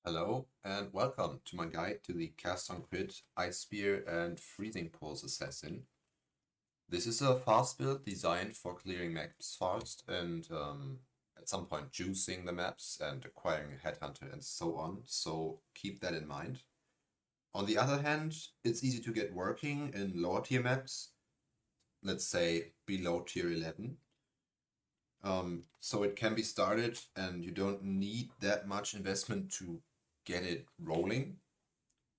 Hello and welcome to my guide to the Cast on Crit, Ice Spear and Freezing Pulse Assassin. This is a fast build designed for clearing maps fast and at some point juicing the maps and acquiring a headhunter and so on, so keep that in mind. On the other hand, it's easy to get working in lower tier maps, let's say below tier 11. So it can be started and you don't need that much investment to get it rolling,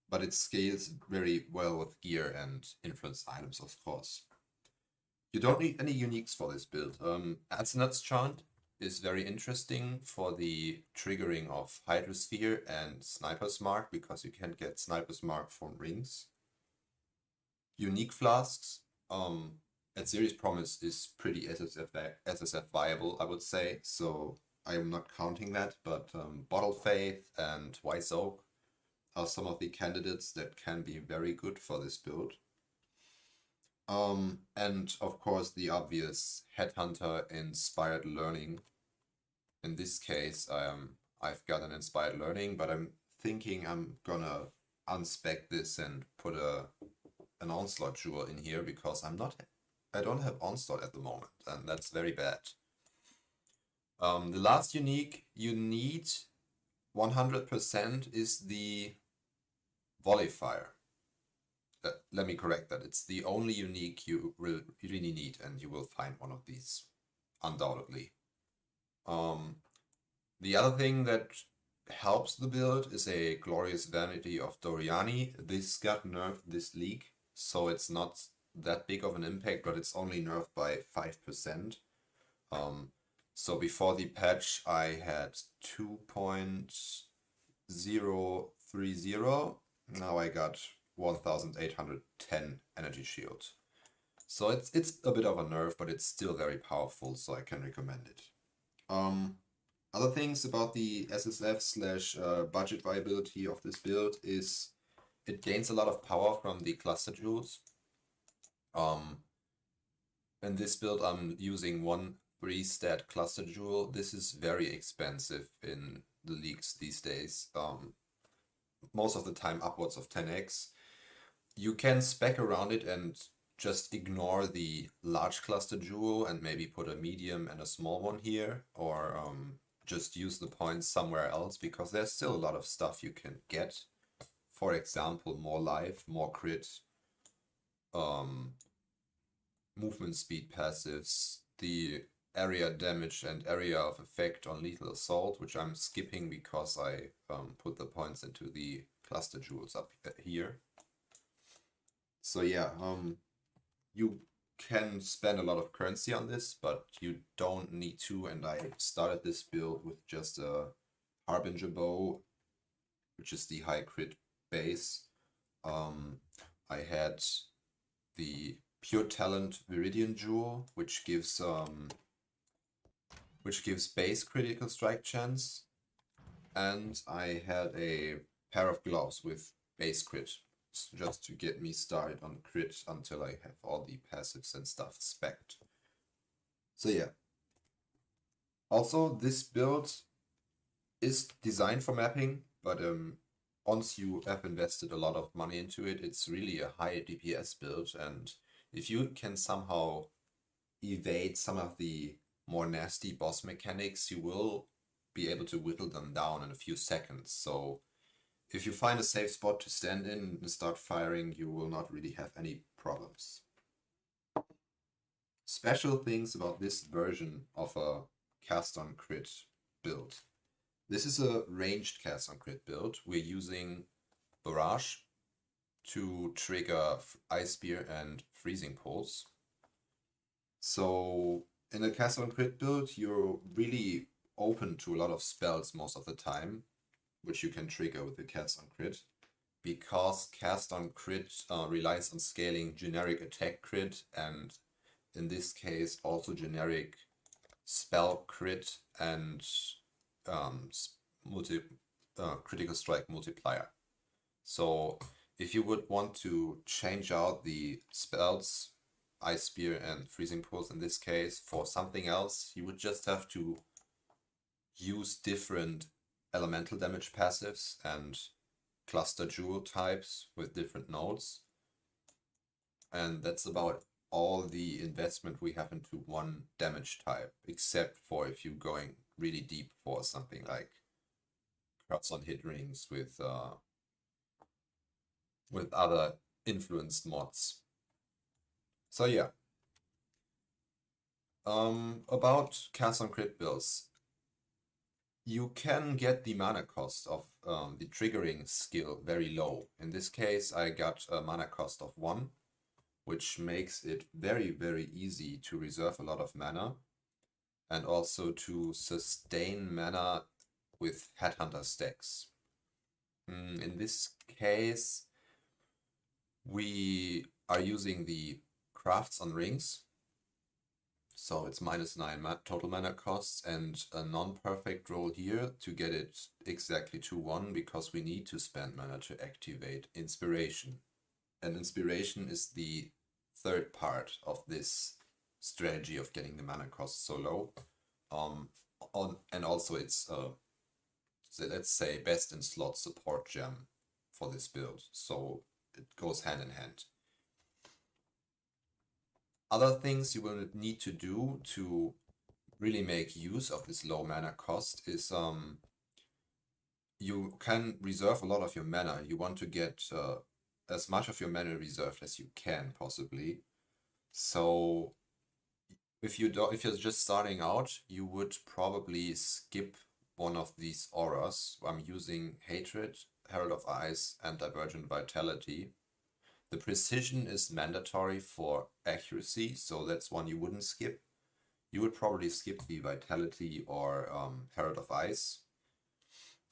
but it scales very well with gear and influence items, of course. You don't need any uniques for this build. Asenaths Chant is very interesting for the triggering of Hydrosphere and Sniper's Mark, because you can get Sniper's Mark from rings. Unique Flasks at Series Promise is pretty SSF viable, I would say, so I am not counting that, but Bottle Faith and Wise Oak are some of the candidates that can be very good for this build. And of course the obvious Headhunter Inspired Learning. In this case, I've got an Inspired Learning, but I'm thinking I'm gonna unspec this and put an Onslaught Jewel in here because I don't have Onslaught at the moment, and that's very bad. The last unique you need 100% is the Modifier. Let me correct that. It's the only unique you really need, and you will find one of these, undoubtedly. The other thing that helps the build is a Glorious Vanity of Doriani. This got nerfed this league, so it's not that big of an impact, but it's only nerfed by 5%. So before the patch, I had 2.030. Now I got 1810 energy shield. So it's a bit of a nerf, but it's still very powerful, so I can recommend it. Other things about the SSF slash budget viability of this build is it gains a lot of power from the cluster jewels. In this build, I'm using one 3-stat cluster jewel. This is very expensive in the leagues these days. Most of the time upwards of 10x. You can spec around it and just ignore the large cluster jewel and maybe put a medium and a small one here, or just use the points somewhere else, because there's still a lot of stuff you can get. For example, more life, more crit, movement speed passives, the area damage and area of effect on lethal assault, which I'm skipping because I put the points into the cluster jewels up here. So yeah, you can spend a lot of currency on this, but you don't need to, and I started this build with just a Harbinger bow, which is the high crit base. I had the Pure Talent Viridian Jewel, which gives base critical strike chance, and I had a pair of gloves with base crit, just to get me started on crit until I have all the passives and stuff spec'd. So yeah. Also, this build is designed for mapping, but once you have invested a lot of money into it, it's really a high DPS build, and if you can somehow evade some of the more nasty boss mechanics, you will be able to whittle them down in a few seconds. So if you find a safe spot to stand in and start firing, you will not really have any problems. Special things about this version of a cast on crit build. This is a ranged cast on crit build. We're using Barrage to trigger Ice Spear and Freezing Pulse. So in a cast on crit build, you're really open to a lot of spells most of the time, which you can trigger with the cast on crit, because cast on crit relies on scaling generic attack crit, and in this case also generic spell crit and critical strike multiplier. So if you would want to change out the spells, Ice Spear and Freezing Pulse in this case, for something else, you would just have to use different elemental damage passives and cluster jewel types with different nodes. And that's about all the investment we have into one damage type, except for if you're going really deep for something like curse on hit rings with other influenced mods. So yeah. About cast on crit builds, you can get the mana cost of the triggering skill very low. In this case, I got a mana cost of 1, which makes it very, very easy to reserve a lot of mana and also to sustain mana with Headhunter stacks. In this case, we are using the crafts on rings. So it's -9 total mana costs and a non-perfect roll here to get it exactly to 1 because we need to spend mana to activate Inspiration. And Inspiration is the third part of this strategy of getting the mana cost so low. And also it's let's say best in slot support gem for this build. So it goes hand in hand. Other things you will need to do to really make use of this low mana cost is you can reserve a lot of your mana. You want to get as much of your mana reserved as you can possibly. So if you're just starting out, you would probably skip one of these auras. I'm using Hatred, Herald of Ice, and Divergent Vitality. The Precision is mandatory for accuracy, so that's one you wouldn't skip. You would probably skip the Vitality or Herald of Ice,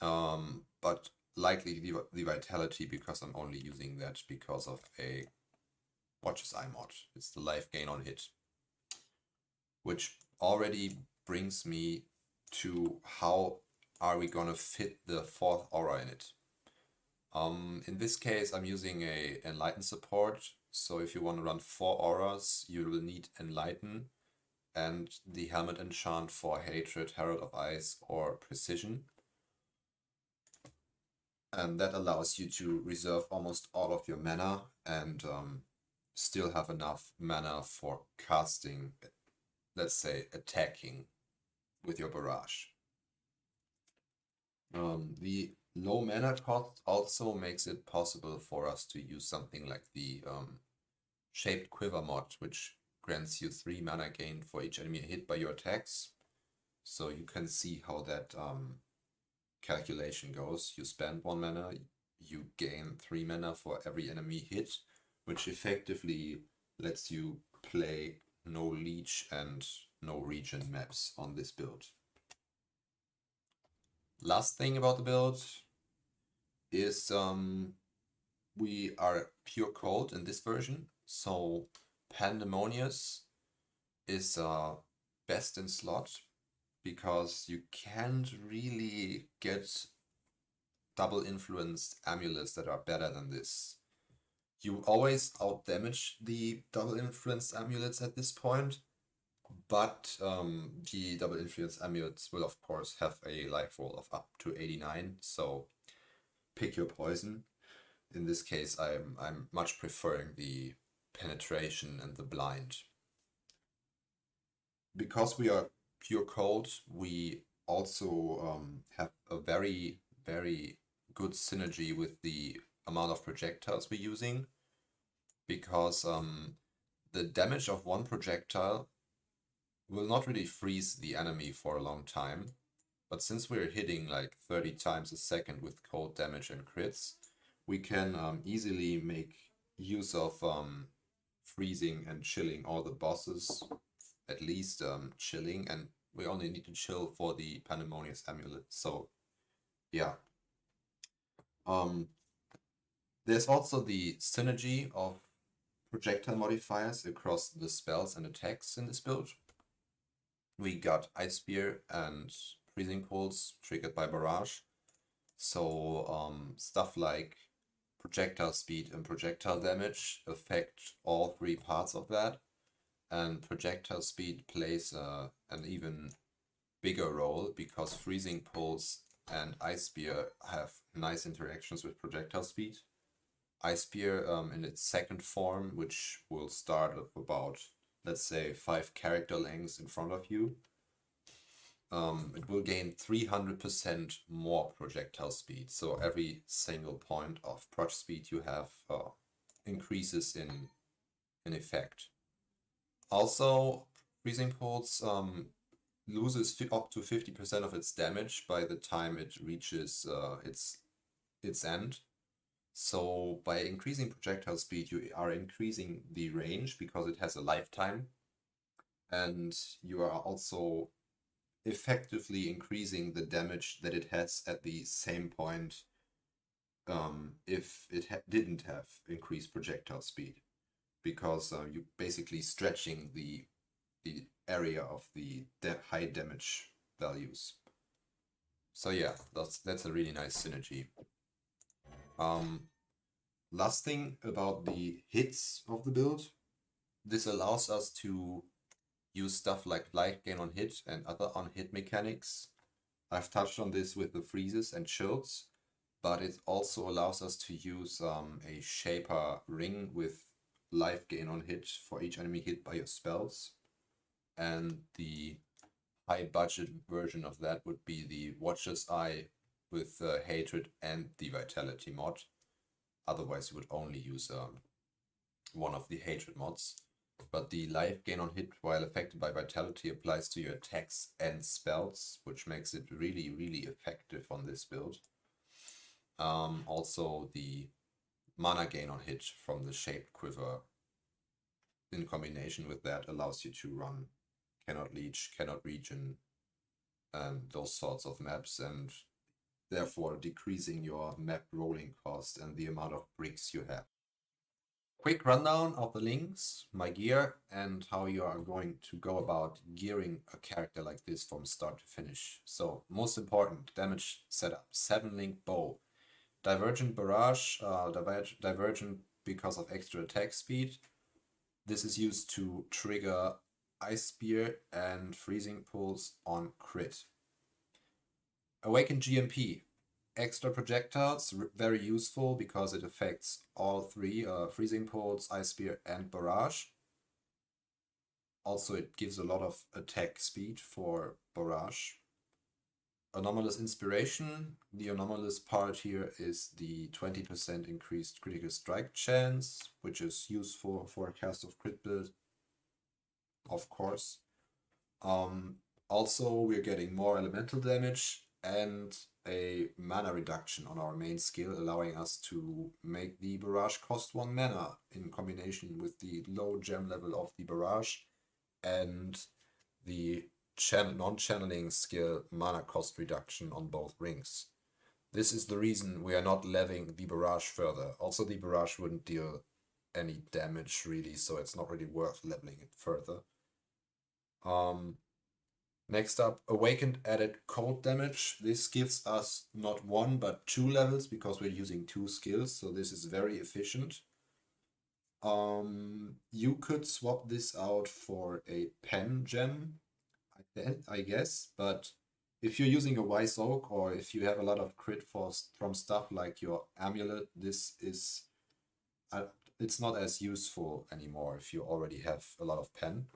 but likely the Vitality because I'm only using that because of a Watcher's Eye mod. It's the life gain on hit. Which already brings me to how are we gonna fit the 4th aura in it. In this case, I'm using a Enlighten support, so if you want to run 4 auras, you will need Enlighten and the Helmet enchant for Hatred, Herald of Ice, or Precision. And that allows you to reserve almost all of your mana and still have enough mana for casting, let's say, attacking with your Barrage. The low mana cost also makes it possible for us to use something like the Shaped Quiver mod, which grants you 3 mana gain for each enemy hit by your attacks. So you can see how that calculation goes. You spend 1 mana, you gain 3 mana for every enemy hit, which effectively lets you play no leech and no region maps on this build. Last thing about the build is we are pure cold in this version, so Pandemonious is best in slot because you can't really get double influenced amulets that are better than this. You always outdamage the double influenced amulets at this point, but the double influence amulets will of course have a life roll of up to 89, so pick your poison. In this case, I'm much preferring the penetration and the blind. Because we are pure cold, we also have a very, very good synergy with the amount of projectiles we're using, because the damage of one projectile will not really freeze the enemy for a long time, but since we're hitting like 30 times a second with cold damage and crits, we can easily make use of freezing and chilling all the bosses, at least chilling, and we only need to chill for the Pandemonious Amulet, so yeah. There's also the synergy of projectile modifiers across the spells and attacks in this build. We got Ice Spear and Freezing Pulse triggered by Barrage. So stuff like projectile speed and projectile damage affect all 3 parts of that. And projectile speed plays an even bigger role because Freezing Pulse and Ice Spear have nice interactions with projectile speed. Ice Spear in its second form, which will start at about, let's say, 5 character lengths in front of you, it will gain 300% more projectile speed. So every single point of proj speed you have increases in effect. Also, Freezing Pulse loses up to 50% of its damage by the time it reaches its end. So by increasing projectile speed, you are increasing the range because it has a lifetime, and you are also effectively increasing the damage that it has at the same point if it didn't have increased projectile speed, because you're basically stretching the area of the high damage values. So yeah, that's a really nice synergy. Last thing about the hits of the build, this allows us to use stuff like life gain on hit and other on-hit mechanics. I've touched on this with the freezes and chills, but it also allows us to use a Shaper ring with life gain on hit for each enemy hit by your spells. And the high budget version of that would be the Watcher's Eye with Hatred and the Vitality mod. Otherwise, you would only use one of the Hatred mods. But the life gain on hit while affected by Vitality applies to your attacks and spells, which makes it really, really effective on this build. Also, the mana gain on hit from the Shaped Quiver in combination with that allows you to run Cannot Leech, Cannot Regen, and those sorts of maps, and therefore decreasing your map rolling cost and the amount of bricks you have. Quick rundown of the links, my gear, and how you are going to go about gearing a character like this from start to finish. So, most important, damage setup, 7-link bow, Divergent Barrage, Divergent because of extra attack speed. This is used to trigger Ice Spear and Freezing Pulse on crit. Awakened GMP, extra projectiles, very useful because it affects all three, Freezing Pulse, Ice Spear, and Barrage. Also, it gives a lot of attack speed for Barrage. Anomalous Inspiration, the anomalous part here is the 20% increased critical strike chance, which is useful for a cast of crit build, of course. Also, we're getting more elemental damage and a mana reduction on our main skill, allowing us to make the Barrage cost 1 mana in combination with the low gem level of the Barrage and the non-channeling skill mana cost reduction on both rings. This is the reason we are not leveling the Barrage further. Also, the Barrage wouldn't deal any damage really, so it's not really worth leveling it further. Next up, Awakened added cold damage. This gives us not 1 but 2 levels because we're using 2 skills, so this is very efficient. You could swap this out for a pen gem, I guess, but if you're using a Wise Oak or if you have a lot of crit from stuff like your Amulet, this is it's not as useful anymore if you already have a lot of pen.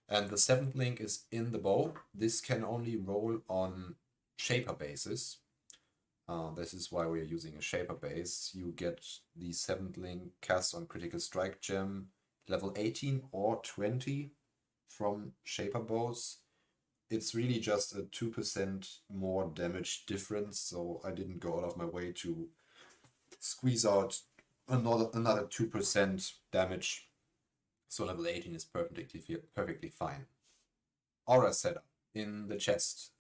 And the 7th link is in the bow. This can only roll on Shaper bases. This is why we're using a Shaper base. You get the 7th link cast on Critical Strike Gem level 18 or 20 from Shaper bows. It's really just a 2% more damage difference, so I didn't go out of my way to squeeze out another 2% damage. So level 18 is perfectly fine. Aura setup in the chest.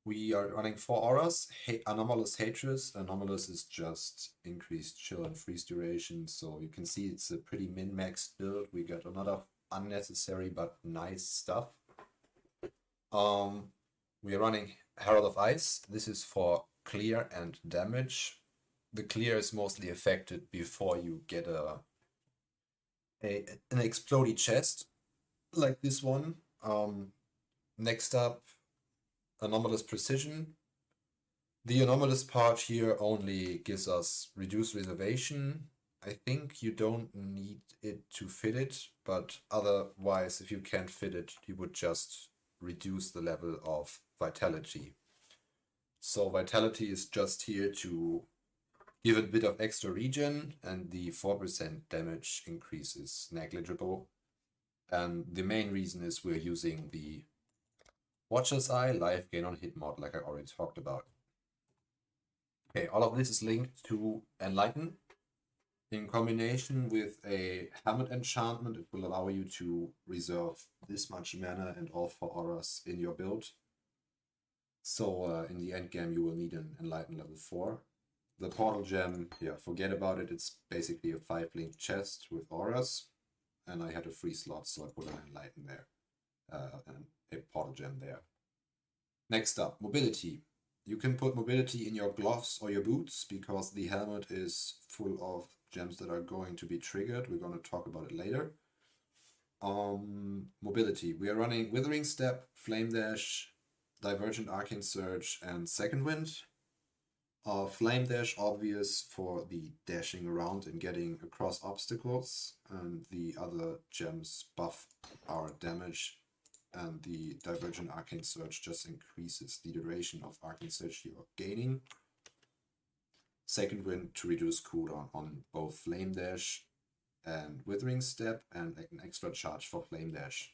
We are running 4 auras. Anomalous Hatred. Anomalous is just increased chill and freeze duration, so you can see it's a pretty min-maxed build. We got a lot of unnecessary but nice stuff. We are running Herald of Ice. This is for clear and damage. The clear is mostly affected before you get an explodey chest like this one. Next up, Anomalous Precision. The anomalous part here only gives us reduced reservation. I think you don't need it to fit it, but otherwise, if you can't fit it, you would just reduce the level of Vitality. So Vitality is just here to give it a bit of extra regen, and the 4% damage increase is negligible. And the main reason is we're using the Watcher's Eye life gain on hit mod, like I already talked about. Okay, all of this is linked to Enlighten. In combination with a Helmet enchantment, it will allow you to reserve this much mana and all 4 auras in your build. So in the end game, you will need an Enlighten level 4. The Portal Gem, yeah, forget about it. It's basically a 5-link chest with auras. And I had a free slot, so I put an Enlighten there. And a Portal Gem there. Next up, Mobility. You can put Mobility in your gloves or your boots because the helmet is full of gems that are going to be triggered. We're going to talk about it later. Mobility. We are running Withering Step, Flame Dash, Divergent Arcane Surge, and Second Wind. Flame Dash, obvious for the dashing around and getting across obstacles, and the other gems buff our damage. And the Divergent Arcane Surge just increases the duration of Arcane Surge you are gaining. Second Wind to reduce cooldown on both Flame Dash and Withering Step, and an extra charge for Flame Dash.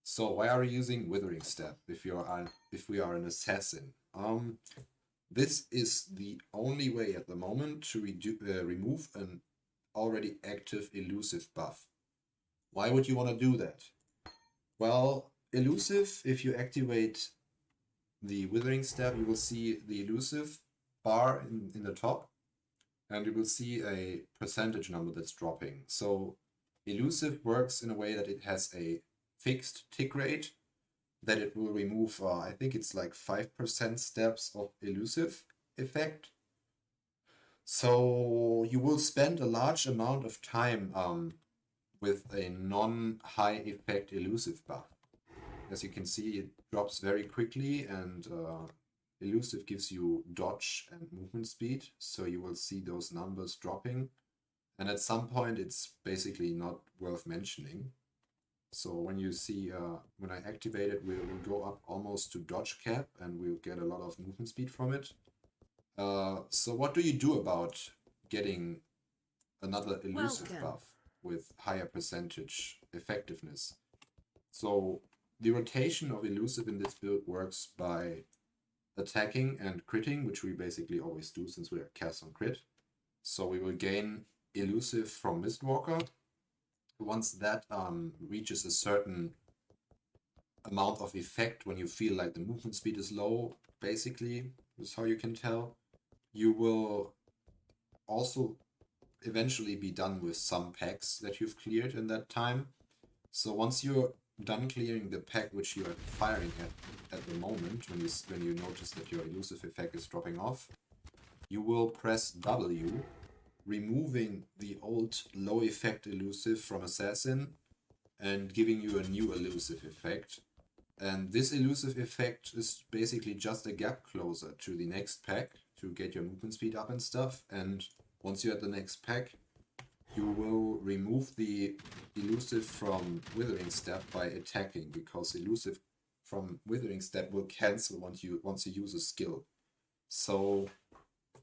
So why are we using Withering Step if we are an assassin? This is the only way at the moment to remove an already active elusive buff. Why would you want to do that? Well, elusive, if you activate the Withering Step, you will see the elusive bar in the top, and you will see a percentage number that's dropping. So elusive works in a way that it has a fixed tick rate that it will remove, I think it's like 5% steps of elusive effect. So you will spend a large amount of time with a non-high effect elusive buff. As you can see, it drops very quickly, and elusive gives you dodge and movement speed, so you will see those numbers dropping. And at some point, it's basically not worth mentioning. So when you see, when I activate it, we'll go up almost to dodge cap, and we'll get a lot of movement speed from it. So what do you do about getting another elusive buff with higher percentage effectiveness? So the rotation of elusive in this build works by attacking and critting, which we basically always do since we are cast on crit. So we will gain elusive from Mistwalker. Once that reaches a certain amount of effect, when you feel like the movement speed is low, basically, is how you can tell, you will also eventually be done with some packs that you've cleared in that time. So once you're done clearing the pack which you are firing at the moment, when you notice that your elusive effect is dropping off, you will press W, removing the old low effect elusive from Assassin and giving you a new elusive effect. And this elusive effect is basically just a gap closer to the next pack to get your movement speed up and stuff. And once you're at the next pack, you will remove the elusive from Withering Step by attacking, because elusive from Withering Step will cancel once you use a skill. So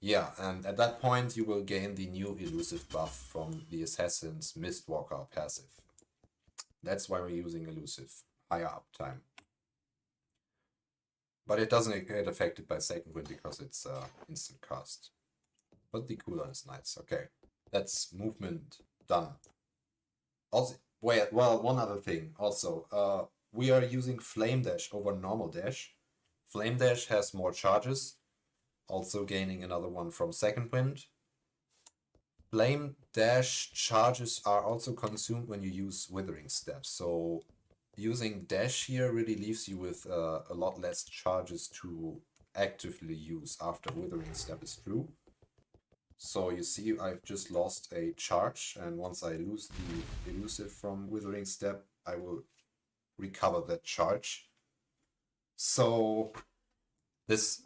yeah, and at that point you will gain the new elusive buff from the Assassin's Mistwalker passive. That's why we're using elusive, higher uptime. But it doesn't get affected by Second Wind because it's instant cast. But the cooldown is nice. Okay, that's movement done. Also, wait, well, one other thing also. We are using Flame Dash over normal dash. Flame Dash has more charges, also gaining another one from Second Wind. Flame Dash charges are also consumed when you use Withering Steps, so using dash here really leaves you with a lot less charges to actively use after Withering Step is through. So you see I've just lost a charge, and once I lose the elusive from Withering Step, I will recover that charge. So This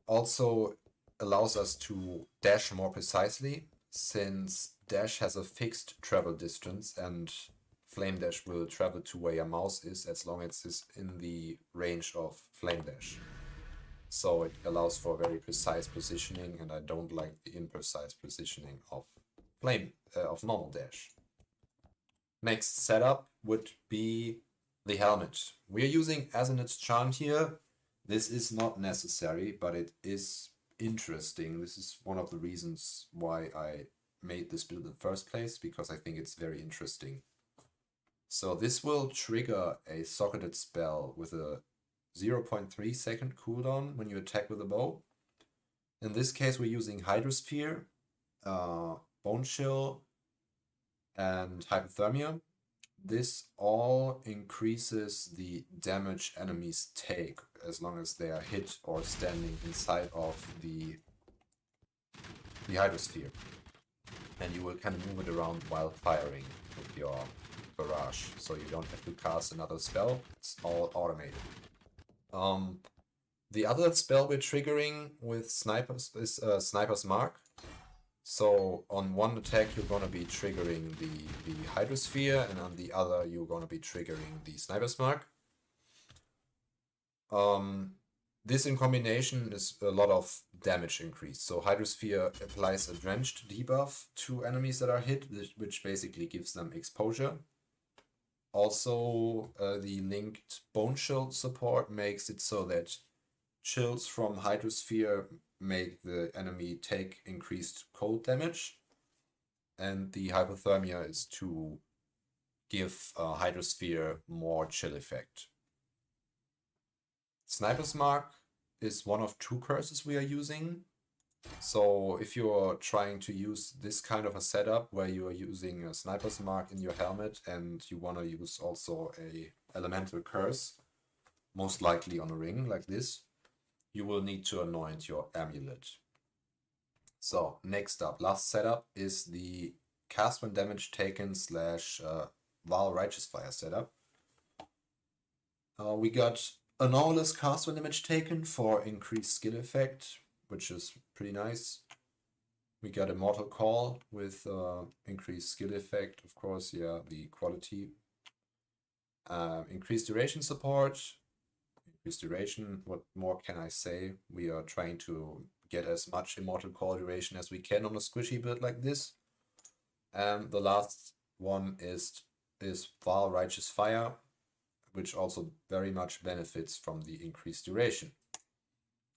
also allows us to dash more precisely, since dash has a fixed travel distance and flame dash will travel to where your mouse is as long as it's in the range of flame dash. So it allows for very precise positioning, and I don't like the imprecise positioning of normal dash. Next setup would be the helmet. We are using Asenaths Chant here. This is not necessary, but it is interesting. This is one of the reasons why I made this build in the first place, because I think it's very interesting. So this will trigger a socketed spell with a 0.3 second cooldown when you attack with a bow. In this case, we're using Hydrosphere, Bone Chill, and Hypothermia. This all increases the damage enemies take as long as they are hit or standing inside of the Hydrosphere. And you will kind of move it around while firing with your Barrage, so you don't have to cast another spell. It's all automated. The other spell we're triggering with snipers is Sniper's Mark. So on one attack you're gonna be triggering the Hydrosphere, and on the other you're gonna be triggering the Sniper's Mark. This in combination is a lot of damage increase. So Hydrosphere applies a drenched debuff to enemies that are hit, which basically gives them exposure. Also, the linked Bone Chill support makes it so that chills from Hydrosphere make the enemy take increased cold damage, and the Hypothermia is to give Hydrosphere more chill effect. Sniper's Mark is one of two curses we are using. So if you're trying to use this kind of a setup where you are using a Sniper's Mark in your helmet and you want to use also a elemental curse, most likely on a ring like this, you will need to anoint your amulet. So next up, last setup is the cast when damage taken / Vaal Righteous Fire setup. We got anomalous cast when damage taken for increased skill effect, which is pretty nice. We got Immortal Call with increased skill effect, of course, yeah, the quality. Increased duration support. Increased duration, what more can I say? We are trying to get as much Immortal Call duration as we can on a squishy build like this. And the last one is Vaal Righteous Fire, which also very much benefits from the increased duration.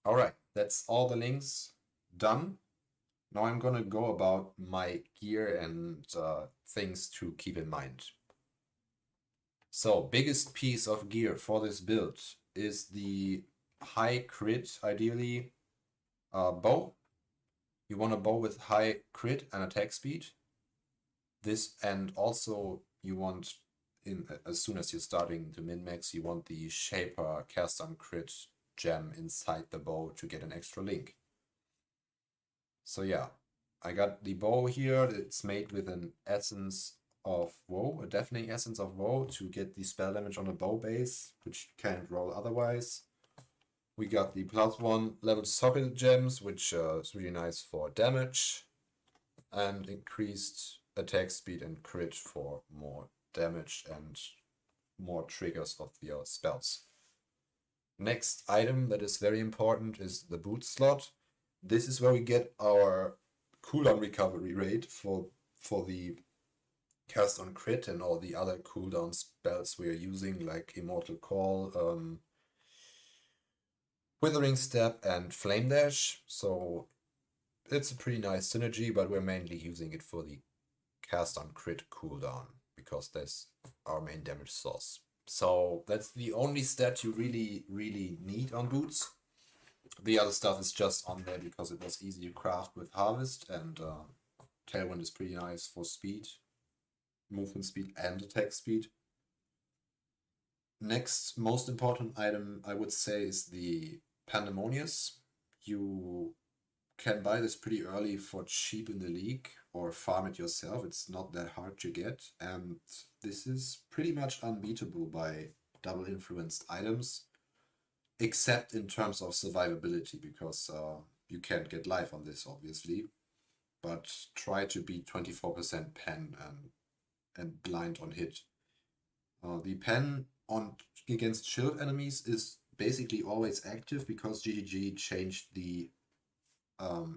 Alright, that's all the links done. Now I'm gonna go about my gear and things to keep in mind. So, biggest piece of gear for this build is the high crit, ideally, bow. You want a bow with high crit and attack speed. This, and also you want, as soon as you're starting to min-max, you want the Shaper cast on crit gem inside the bow to get an extra link. So yeah, I got the bow here. It's made with an essence of woe, a deafening essence of woe, to get the spell damage on a bow base, which can't roll otherwise. We got the +1 level socket gems, which is really nice for damage, and increased attack speed and crit for more damage and more triggers of your spells. Next item that is very important is the boot slot. This is where we get our cooldown recovery rate for the cast on crit and all the other cooldown spells we are using, like Immortal Call, Withering Step, and Flame Dash. So it's a pretty nice synergy, but we're mainly using it for the cast on crit cooldown because that's our main damage source. So that's the only stat you really need on boots. The other stuff is just on there because it was easy to craft with Harvest, and Tailwind is pretty nice for speed, movement speed, and attack speed. Next most important item I would say is the Pandemonious. You can buy this pretty early for cheap in the league or farm it yourself. It's not that hard to get, and this is pretty much unbeatable by double influenced items. except in terms of survivability, because you can't get life on this, obviously. But try to be 24% pen and blind on hit. The pen on against shield enemies is basically always active because GGG changed the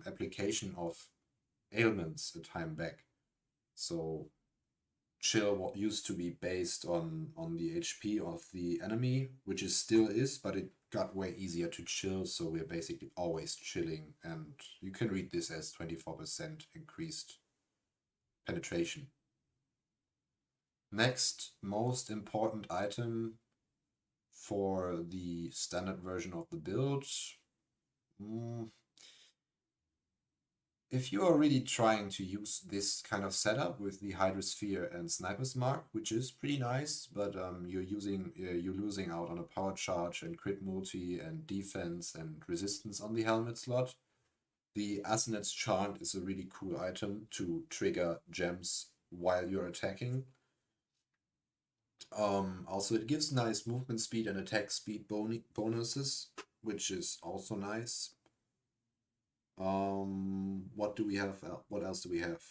application of ailments a time back. So chill used to be based on the HP of the enemy, which it still is, but it got way easier to chill, so we're basically always chilling, and you can read this as 24% increased penetration. Next most important item for the standard version of the build. If you are really trying to use this kind of setup with the Hydrosphere and Sniper's Mark, which is pretty nice, but you're losing out on a power charge and crit multi and defense and resistance on the helmet slot, the Asenaths Chant is a really cool item to trigger gems while you're attacking. Also, it gives nice movement speed and attack speed bonuses, which is also nice. What do we have? What else do we have?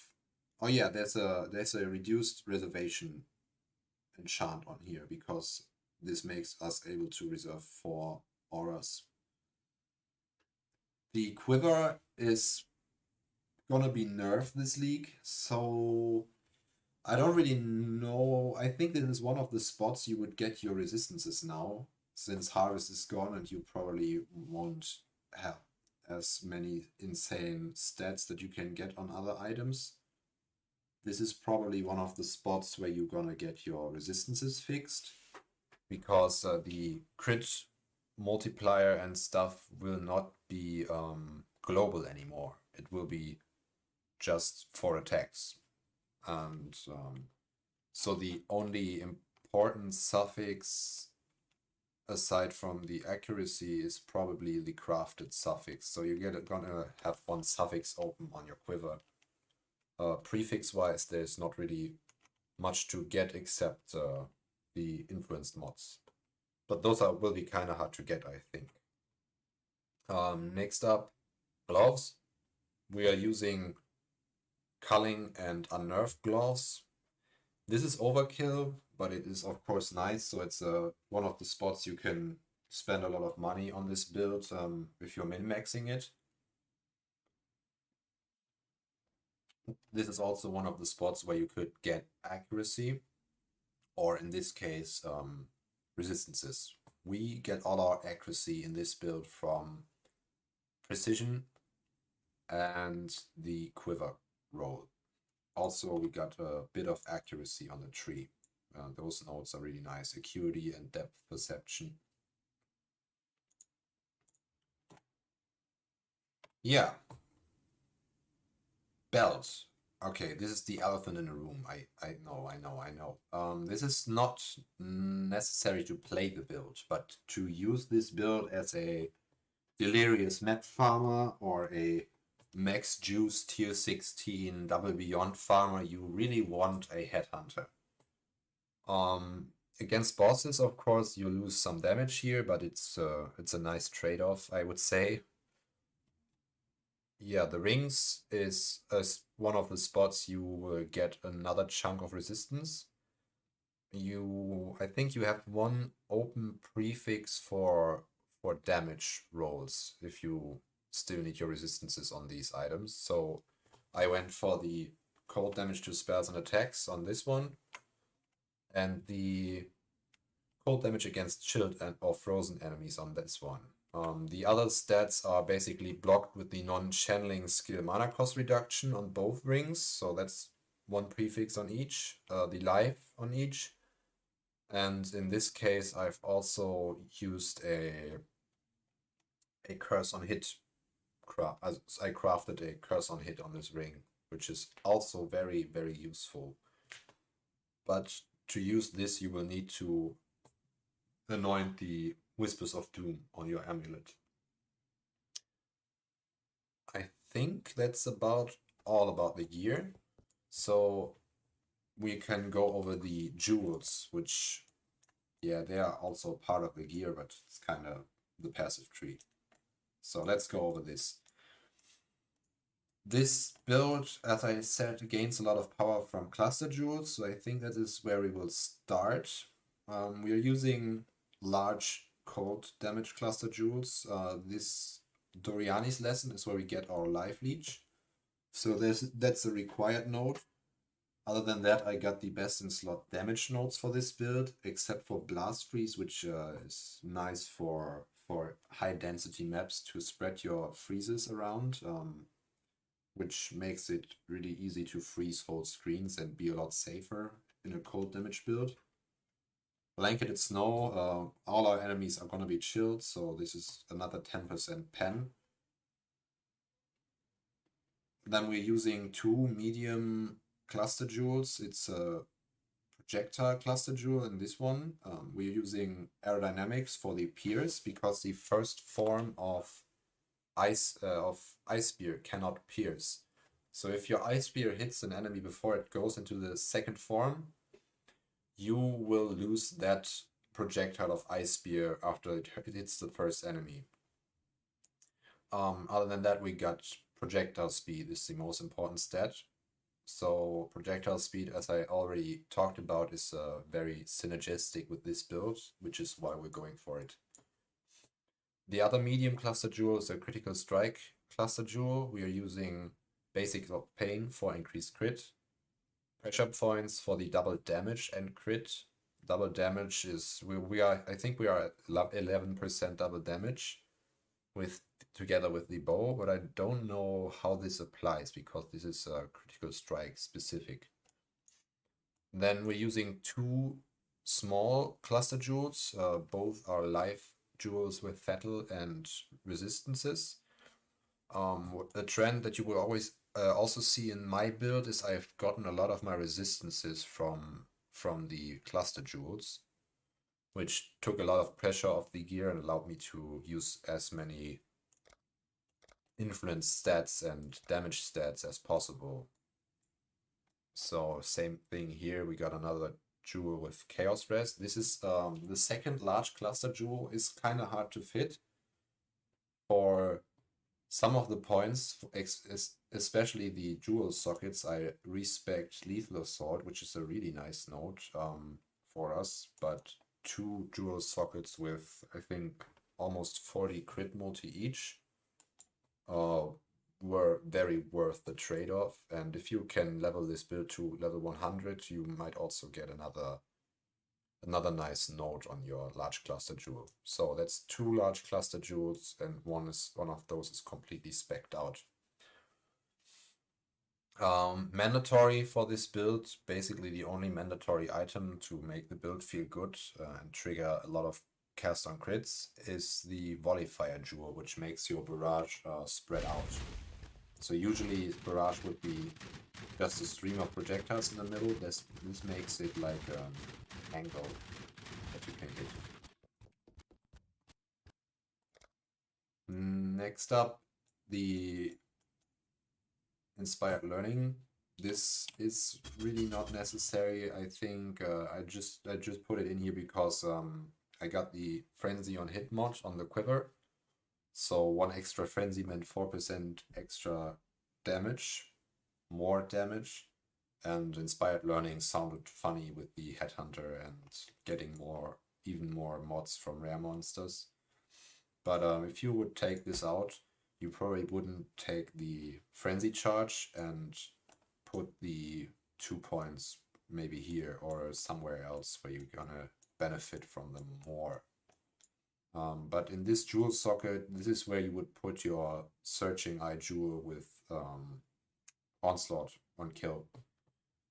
Oh yeah, there's a reduced reservation enchant on here because this makes us able to reserve 4 auras. The Quiver is gonna be nerfed this league, so I don't really know. I think this is one of the spots you would get your resistances now, since Harvest is gone and you probably won't have as many insane stats that you can get on other items. This is probably one of the spots where you're gonna get your resistances fixed, because the crit multiplier and stuff will not be global anymore. It will be just for attacks. And so the only important suffix aside from the accuracy is probably the crafted suffix. So you're gonna have one suffix open on your quiver. Prefix wise, there's not really much to get except the influenced mods. But those will be kind of hard to get, I think. Next up, gloves. We are using culling and unnerved gloves. This is overkill, but it is of course nice. So it's one of the spots you can spend a lot of money on this build if you're min-maxing it. This is also one of the spots where you could get accuracy, or in this case, resistances. We get all our accuracy in this build from precision and the quiver roll. Also, we got a bit of accuracy on the tree. Those nodes are really nice. Acuity and depth perception. Yeah. Belt. Okay, this is the elephant in the room. I know. This is not necessary to play the build, but to use this build as a delirious map farmer or a max juice tier 16 double beyond farmer, you really want a headhunter. Against bosses, of course, you lose some damage here, but it's a nice trade-off, I would say. Yeah, the rings is one of the spots you will get another chunk of resistance. I think you have one open prefix for damage rolls if you still need your resistances on these items. So I went for the cold damage to spells and attacks on this one, and the cold damage against chilled and or frozen enemies on this one. The other stats are basically blocked with the non-channeling skill mana cost reduction on both rings, so that's one prefix on each, the life on each. And in this case, I've also used a curse on hit. I crafted a curse on hit on this ring, which is also very, very useful. But to use this, you will need to anoint the Whispers of Doom on your amulet. I think that's about all about the gear. So we can go over the jewels, which, yeah, they are also part of the gear, but it's kind of the passive tree. So let's go over this. This build, as I said, gains a lot of power from cluster jewels, so I think that is where we will start. We are using large cold damage cluster jewels. This Doriani's lesson is where we get our life leech. So that's a required node. Other than that, I got the best in slot damage nodes for this build, except for Blast Freeze, which is nice for high density maps to spread your freezes around, which makes it really easy to freeze whole screens and be a lot safer in a cold damage build. Blanketed Snow, all our enemies are going to be chilled, so this is another 10% pen. Then we're using 2 medium cluster jewels. It's a Projectile cluster jewel in this one. We're using aerodynamics for the pierce because the first form of Ice Spear cannot pierce. So if your Ice Spear hits an enemy before it goes into the second form, you will lose that projectile of Ice Spear after it hits the first enemy. Other than that, we got projectile speed is the most important stat. So projectile speed, as I already talked about, is very synergistic with this build, which is why we're going for it. The other medium cluster jewel is a critical strike cluster jewel. We are using Basic of Pain for increased crit, pressure points for the double damage and crit. Double damage is I think we are at 11% double damage together with the bow, but I don't know how this applies because this is critical strike specific. Then we're using 2 small cluster jewels. Both are life jewels with Fatal and resistances. A trend that you will always also see in my build is I've gotten a lot of my resistances from the cluster jewels, which took a lot of pressure off the gear and allowed me to use as many influence stats and damage stats as possible. So same thing here, we got another jewel with Chaos Rest. This is the second large cluster jewel is kind of hard to fit. For some of the points, especially the jewel sockets, I respect Lethal Assault, which is a really nice node for us, but 2 jewel sockets with, I think, almost 40 crit multi each were very worth the trade-off. And if you can level this build to level 100, you might also get another nice node on your large cluster jewel. So that's 2 large cluster jewels, and one of those is completely specced out. Mandatory for this build, basically the only mandatory item to make the build feel good and trigger a lot of cast on crits, is the Modifier jewel, which makes your Barrage spread out. So usually Barrage would be just a stream of projectiles in the middle. This makes it like an angle that you can hit. Next up, the Inspired Learning. This is really not necessary. I think I just put it in here because I got the Frenzy on Hit mod on the Quiver. So 1 extra Frenzy meant 4% extra damage, more damage, and Inspired Learning sounded funny with the Headhunter and getting even more mods from rare monsters. But if you would take this out, you probably wouldn't take the Frenzy charge and put the 2 points maybe here or somewhere else where you're gonna benefit from them more. But in this jewel socket, this is where you would put your Searching Eye jewel with Onslaught on kill.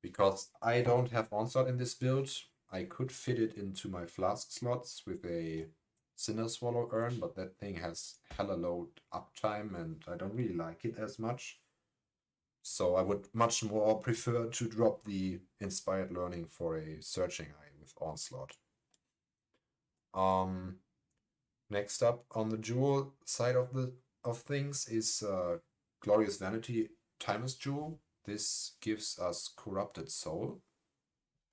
Because I don't have Onslaught in this build, I could fit it into my Flask slots with a Sinner Swallow Urn, but that thing has hella low uptime and I don't really like it as much. So I would much more prefer to drop the Inspired Learning for a Searching Eye with Onslaught. Next up on the jewel side of things is Glorious Vanity Timeless Jewel. This gives us Corrupted Soul,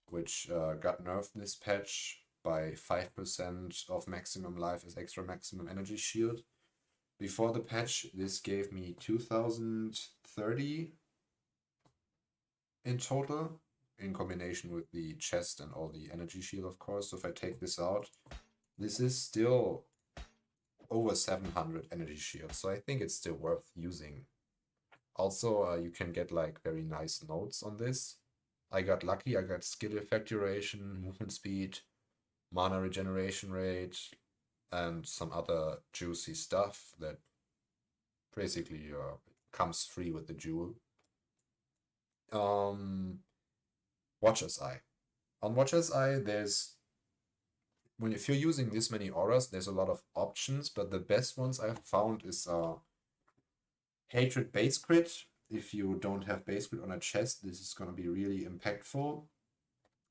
which got nerfed this patch by 5% of maximum life as extra maximum energy shield. Before the patch, this gave me 2030 in total, in combination with the chest and all the energy shield, of course. So if I take this out, this is still over 700 energy shield, so I think it's still worth using. Also, you can get like very nice notes on this. I got lucky, I got skill effect duration, movement speed, mana regeneration rate, and some other juicy stuff that basically comes free with the jewel. Watcher's Eye. On Watcher's Eye, if you're using this many auras, there's a lot of options, but the best ones I've found is Hatred base crit. If you don't have base crit on a chest, this is going to be really impactful.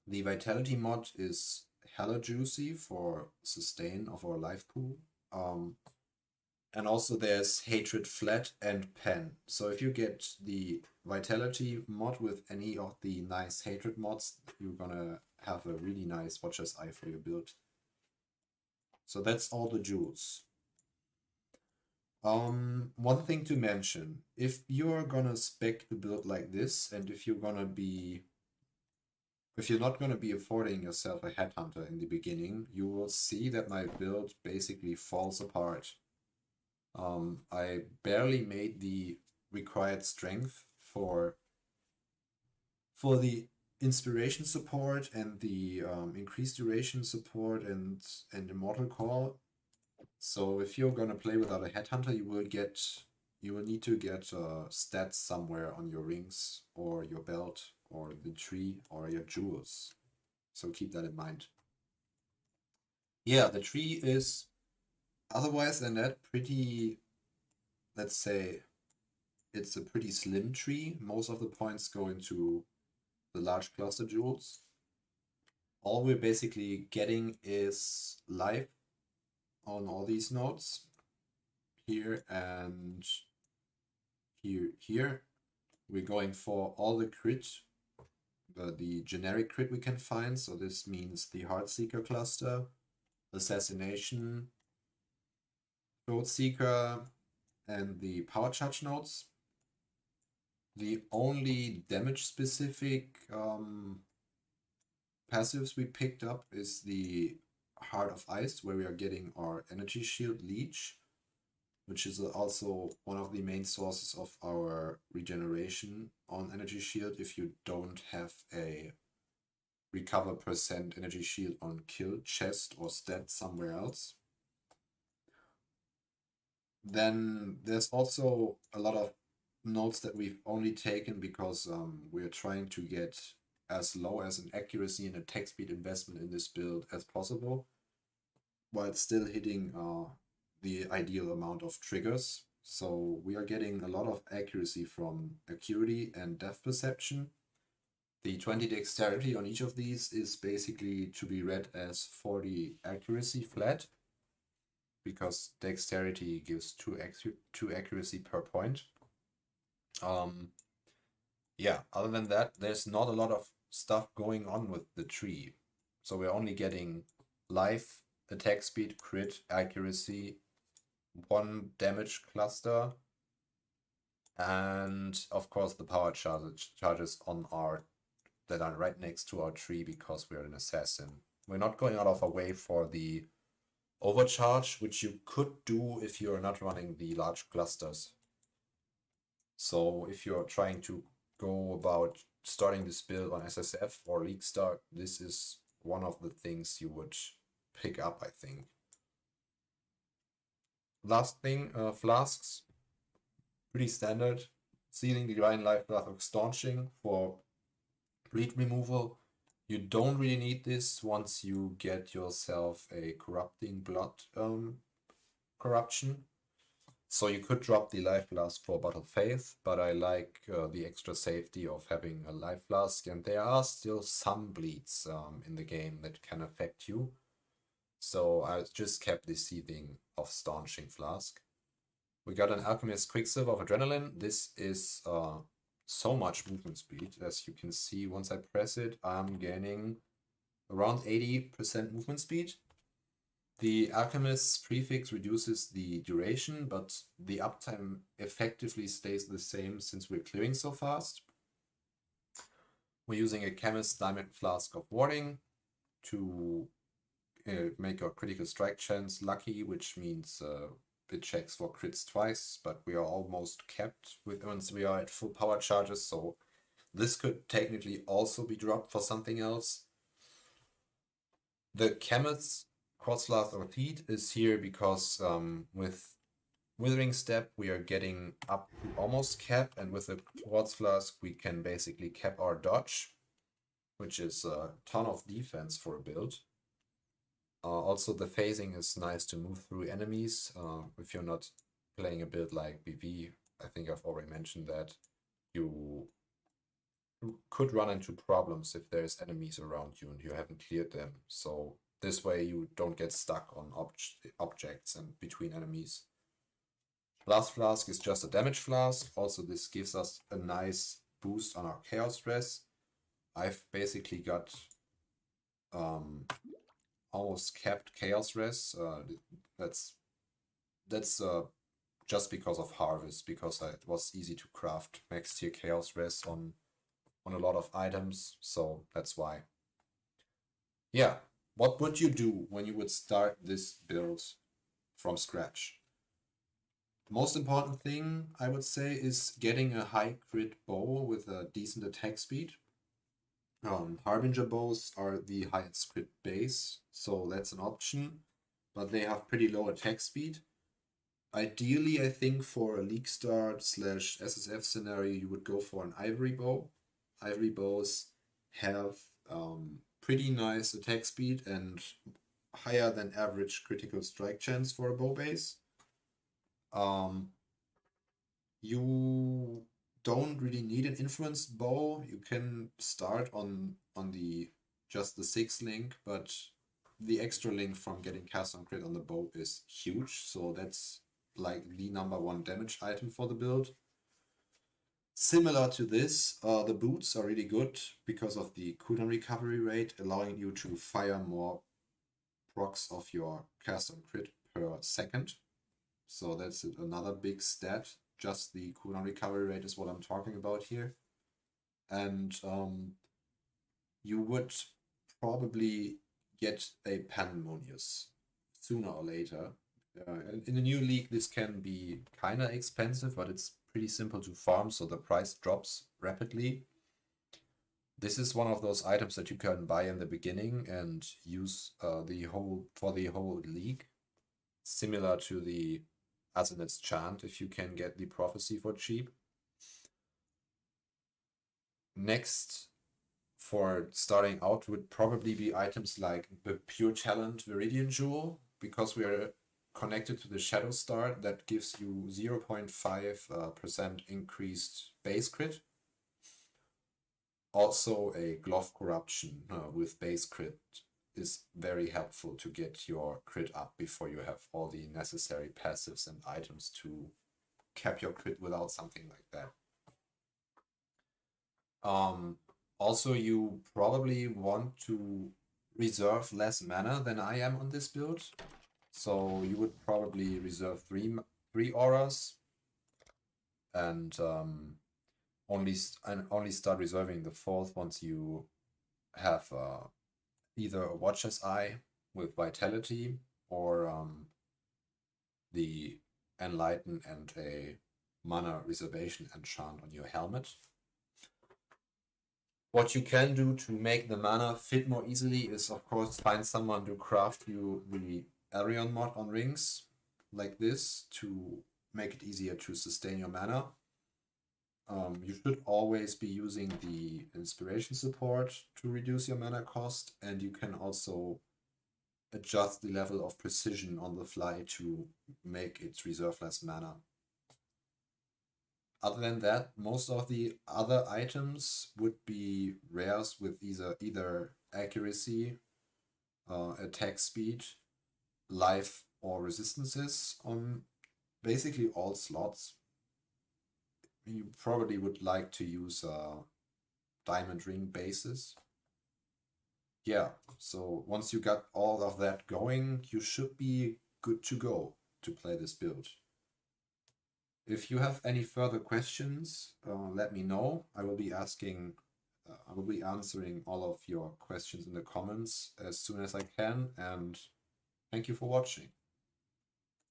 The Vitality mod is hella juicy for sustain of our life pool. And also there's Hatred flat and pen. So if you get the Vitality mod with any of the nice Hatred mods, you're gonna have a really nice Watcher's Eye for your build. So that's all the jewels. One thing to mention, if you're gonna spec the build like this, and if you're not gonna be affording yourself a headhunter in the beginning, you will see that my build basically falls apart. I barely made the required strength for the inspiration support and the increased duration support and immortal call. So if you're gonna play without a headhunter, you will need to get stats somewhere on your rings or your belt or the tree or your jewels. So keep that in mind. Yeah, the tree is otherwise than that pretty, let's say, it's a pretty slim tree. Most of the points go into the large cluster jewels. All we're basically getting is life on all these nodes. Here and here. We're going for all the crit, the generic crit we can find. So this means the Heartseeker cluster, Assassination, Throatseeker, and the Power Charge nodes. The only damage specific passives we picked up is the Heart of Ice, where we are getting our Energy Shield Leech, which is also one of the main sources of our regeneration on Energy Shield if you don't have a recover percent Energy Shield on kill, chest, or stat somewhere else. Then there's also a lot of notes that we've only taken because we're trying to get as low as an accuracy and attack speed investment in this build as possible, while still hitting the ideal amount of triggers. So we are getting a lot of accuracy from Acuity and Depth Perception. The 20 dexterity on each of these is basically to be read as 40 accuracy flat, because dexterity gives 2 accuracy per point. Yeah, other than that, there's not a lot of stuff going on with the tree. So we're only getting life, attack speed, crit, accuracy, 1 damage cluster, and of course the power charges on that are right next to our tree because we're an assassin. We're not going out of our way for the overcharge, which you could do if you're not running the large clusters. So if you're trying to go about starting this build on SSF or League Start, this is one of the things you would pick up, I think. Last thing, Flasks. Pretty standard. Sealing Divine Life Blood of Staunching for bleed removal. You don't really need this once you get yourself a Corrupting Blood corruption. So you could drop the Life Flask for Bottle Faith, but I like the extra safety of having a Life Flask, and there are still some bleeds in the game that can affect you. So I just kept the Seething of Staunching Flask. We got an Alchemist Quicksilver of Adrenaline. This is so much movement speed. As you can see, once I press it, I'm gaining around 80% movement speed. The Alchemist's prefix reduces the duration, but the uptime effectively stays the same since we're clearing so fast. We're using a Chemist's Diamond Flask of Warding to make our critical strike chance lucky, which means it checks for crits twice, but we are almost capped once we are at full power charges, so this could technically also be dropped for something else. The Chemist's Quartz Flask of Heat is here because with Withering Step we are getting up to almost cap, and with the Quartz Flask we can basically cap our dodge, which is a ton of defense for a build. Also, the phasing is nice to move through enemies. If you're not playing a build like BV, I think I've already mentioned that, you could run into problems if there's enemies around you and you haven't cleared them. So this way you don't get stuck on objects and between enemies. Blast Flask is just a damage flask. Also, this gives us a nice boost on our Chaos Res. I've basically got almost capped Chaos Res. That's just because of Harvest, because it was easy to craft max tier Chaos Res on a lot of items, so that's why. Yeah, what would you do when you would start this build from scratch? Most important thing I would say is getting a high crit bow with a decent attack speed. Harbinger bows are the highest crit base, so that's an option, but they have pretty low attack speed. Ideally, I think for a League Start / SSF scenario, you would go for an Ivory bow. Ivory bows have pretty nice attack speed and higher than average critical strike chance for a bow base. You don't really need an influenced bow. You can start on the just the 6 link, but the extra link from getting cast on crit on the bow is huge, so that's like the #1 damage item for the build. Similar to this, the boots are really good because of the cooldown recovery rate, allowing you to fire more procs of your cast on crit per second. So that's another big stat. Just the cooldown recovery rate is what I'm talking about here. And you would probably get a Pandemonius sooner or later. In the new league, this can be kind of expensive, but it's pretty simple to farm, so the price drops rapidly. This is one of those items that you can buy in the beginning and use for the whole league, similar to the Asenaths Chant if you can get the Prophecy for cheap. Next, for starting out, would probably be items like the Pure Talent Viridian Jewel, because we are connected to the Shadow Star that gives you 0.5% increased base crit. Also, a Glove Corruption with base crit is very helpful to get your crit up before you have all the necessary passives and items to cap your crit without something like that. Also, you probably want to reserve less mana than I am on this build. So you would probably reserve three auras and only start reserving the fourth once you have either a Watcher's Eye with Vitality or the Enlighten and a mana reservation enchant on your helmet. What you can do to make the mana fit more easily is, of course, find someone to craft you the Arion mod on rings, like this, to make it easier to sustain your mana. You should always be using the inspiration support to reduce your mana cost, and you can also adjust the level of precision on the fly to make it reserve less mana. Other than that, most of the other items would be rares with either accuracy, attack speed, life, or resistances on basically all slots. You probably would like to use diamond ring bases. yeah, so once you got all of that going, you should be good to go to play this build. If you have any further questions, let me know. I will be answering all of your questions in the comments as soon as I can, and thank you for watching.